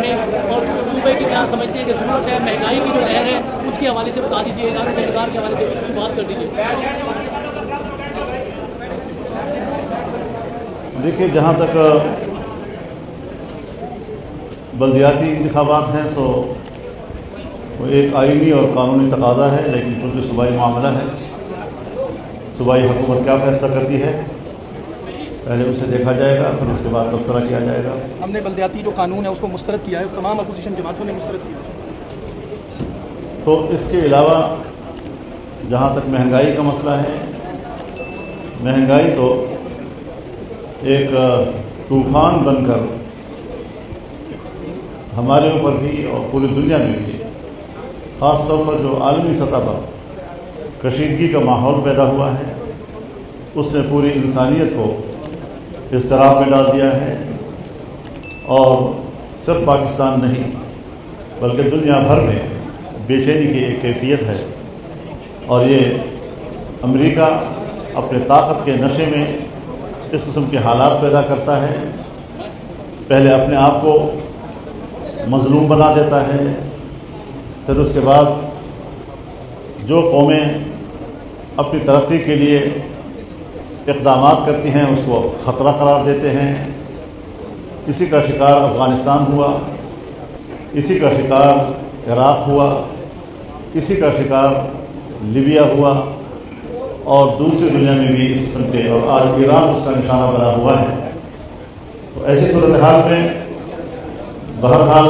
میں اور صوبے کی کیا سمجھتے ہیں کہ ضرورت ہے؟ مہنگائی کی جو لہر ہے اس کے حوالے سے بتا دیجیے، اداروں کے اقدار کے حوالے سے بات کر دیجیے۔ دیکھیے، جہاں تک بلدیاتی انتخابات ہیں سو وہ ایک آئینی اور قانونی تقاضا ہے، لیکن چونکہ صوبائی معاملہ ہے، صوبائی حکومت کیا فیصلہ کرتی ہے پہلے اسے دیکھا جائے گا، پھر اس کے بعد تبصرہ کیا جائے گا۔ ہم نے بلدیاتی جو قانون ہے اس کو مسترد کیا ہے، تمام اپوزیشن جماعتوں نے مسترد کیا ہے۔ تو اس کے علاوہ جہاں تک مہنگائی کا مسئلہ ہے، مہنگائی تو ایک طوفان بن کر ہمارے اوپر بھی اور پوری دنیا میں بھی، خاص طور پر جو عالمی سطح پر کشیدگی کا ماحول پیدا ہوا ہے، اس نے پوری انسانیت کو اضطراب میں ڈال دیا ہے، اور صرف پاکستان نہیں بلکہ دنیا بھر میں بے چینی کی ایک کیفیت ہے، اور یہ امریکہ اپنے طاقت کے نشے میں اس قسم کے حالات پیدا کرتا ہے۔ پہلے اپنے آپ کو مظلوم بنا دیتا ہے، پھر اس کے بعد جو قومیں اپنی ترقی کے لیے اقدامات کرتی ہیں اس کو خطرہ قرار دیتے ہیں۔ اسی کا شکار افغانستان ہوا، اسی کا شکار عراق ہوا، اسی کا شکار لیبیا ہوا، اور دوسری دنیا میں بھی اس قسم کے، اور آج ایران اس کا نشانہ بنا ہوا ہے۔ تو ایسی صورتحال میں بہرحال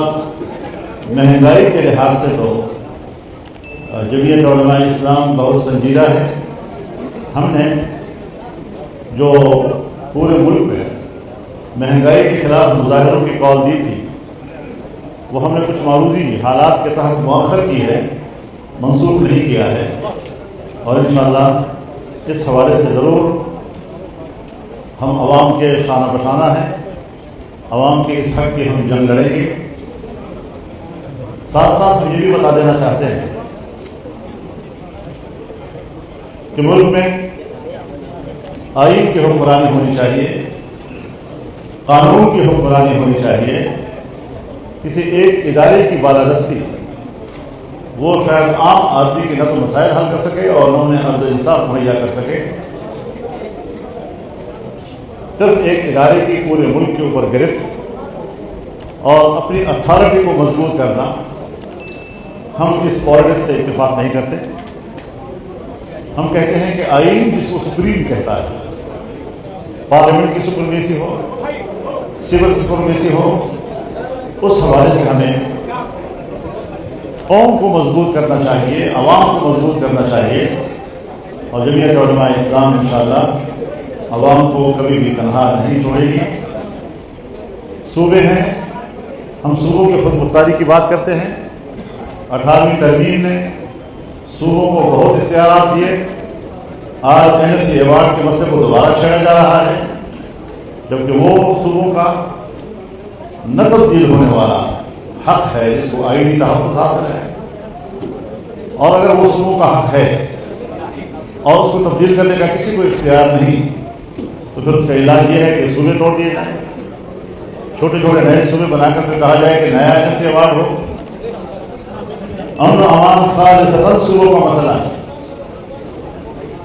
مہنگائی کے لحاظ سے تو جمعیت علماء اسلام بہت سنجیدہ ہے۔ ہم نے جو پورے ملک میں مہنگائی کے خلاف مظاہروں کی کال دی تھی، وہ ہم نے کچھ معروضی حالات کے تحت مؤخر کی ہے، منسوخ نہیں کیا ہے، اور انشاءاللہ اس حوالے سے ضرور ہم عوام کے شانہ بشانہ ہیں، عوام کے اس حق کی ہم جنگ لڑیں گے۔ ساتھ ساتھ ہم یہ بھی بتا دینا چاہتے ہیں کہ ملک میں آئین کی حکمرانی ہونی چاہیے، قانون کی حکمرانی ہونی چاہیے۔ کسی ایک ادارے کی بالادستی وہ شاید عام آدمی کے نہ تو مسائل حل کر سکے اور نہ انہیں عدل و انصاف مہیا کر سکے۔ صرف ایک ادارے کی پورے ملک کے اوپر گرفت اور اپنی اتھارٹی کو مضبوط کرنا، ہم اس پالیٹکس سے اتفاق نہیں کرتے۔ ہم کہتے ہیں کہ آئین جس کو سپریم کہتا ہے، پارلیمنٹ کی سپریمیسی ہو، سول سپریمیسی ہو، اس حوالے سے ہمیں قوم کو مضبوط کرنا چاہیے، عوام کو مضبوط کرنا چاہیے، اور جمعیت علماء اسلام انشاءاللہ عوام کو کبھی بھی تنہا نہیں چھوڑے گی۔ صوبے ہیں، ہم صوبوں کی خود مختاری کی بات کرتے ہیں۔ 18ویں ترمیم نے صوبوں کو بہت اختیارات دیے۔ آج NFC ایوارڈ کے مسئلے کو دوبارہ چھیڑا جا رہا ہے، جبکہ وہ صوبوں کا نہ تبدیل ہونے والا حق ہے جس کو آئینی تحفظ حاصل ہے، اور اگر وہ صوبوں کا حق ہے اور اس کو تبدیل کرنے کا کسی کو اختیار نہیں، تو پھر اس کا علاج یہ ہے کہ صوبے توڑ دیے جائیں، چھوٹے چھوٹے نئے صوبے بنا کر پھر کہا جائے کہ نیا NFC ایوارڈ ہو۔ امن و امان خالصتاً صوبوں کا مسئلہ ہے،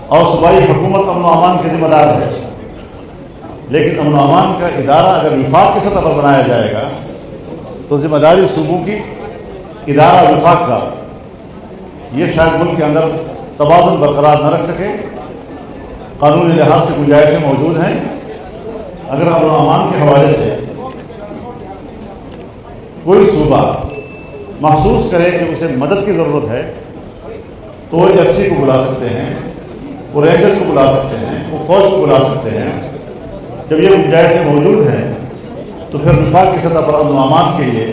اور صوبائی حکومت امن و امان کی ذمہ دار ہے، لیکن امن و امان کا ادارہ اگر وفاق کی سطح پر بنایا جائے گا تو ذمہ داری صوبوں کی، ادارہ وفاق کا، یہ شاید ملک کے اندر توازن برقرار نہ رکھ سکے۔ قانونی لحاظ سے گنجائشیں موجود ہیں، اگر امن و امان کے حوالے سے کوئی صوبہ محسوس کرے کہ اسے مدد کی ضرورت ہے تو وہ FC کو بلا سکتے ہیں، وہ رینجرز کو بلا سکتے ہیں، وہ فوج کو بلا سکتے ہیں۔ جب یہ گنجائشیں موجود ہیں تو پھر وفاق کی سطح پر امن و امان کے لیے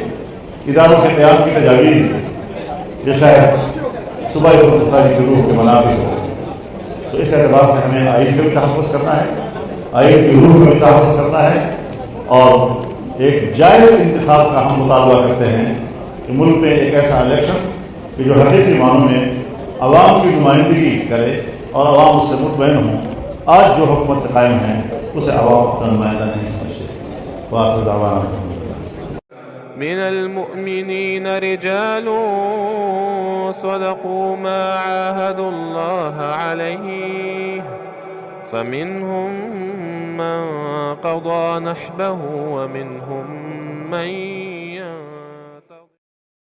اداروں کے قیام کی تجاویز یہ شاید صوبائی خود مختاری کی روح کے منافی ہو۔ تو اس اعتبار سے ہمیں آئین کا بھی تحفظ کرنا ہے، آئین کی روح کا بھی تحفظ کرنا ہے، اور ایک جائز انتخاب کا ہم مطالبہ کرتے ہیں کہ ملک میں ایک ایسا الیکشن کہ جو حقیقی معنوں میں عوام کی نمائندگی کرے اور عوام اس سے مطمئن ہوں۔ آج جو حکومت قائم ہے اسے عوام اپنا نمائندہ نہیں سمجھتے۔ وآخر دعوانا من المؤمنين رجال صدقوا ما عاهدوا الله عليه فمنهم من قضى نحبه ومنهم من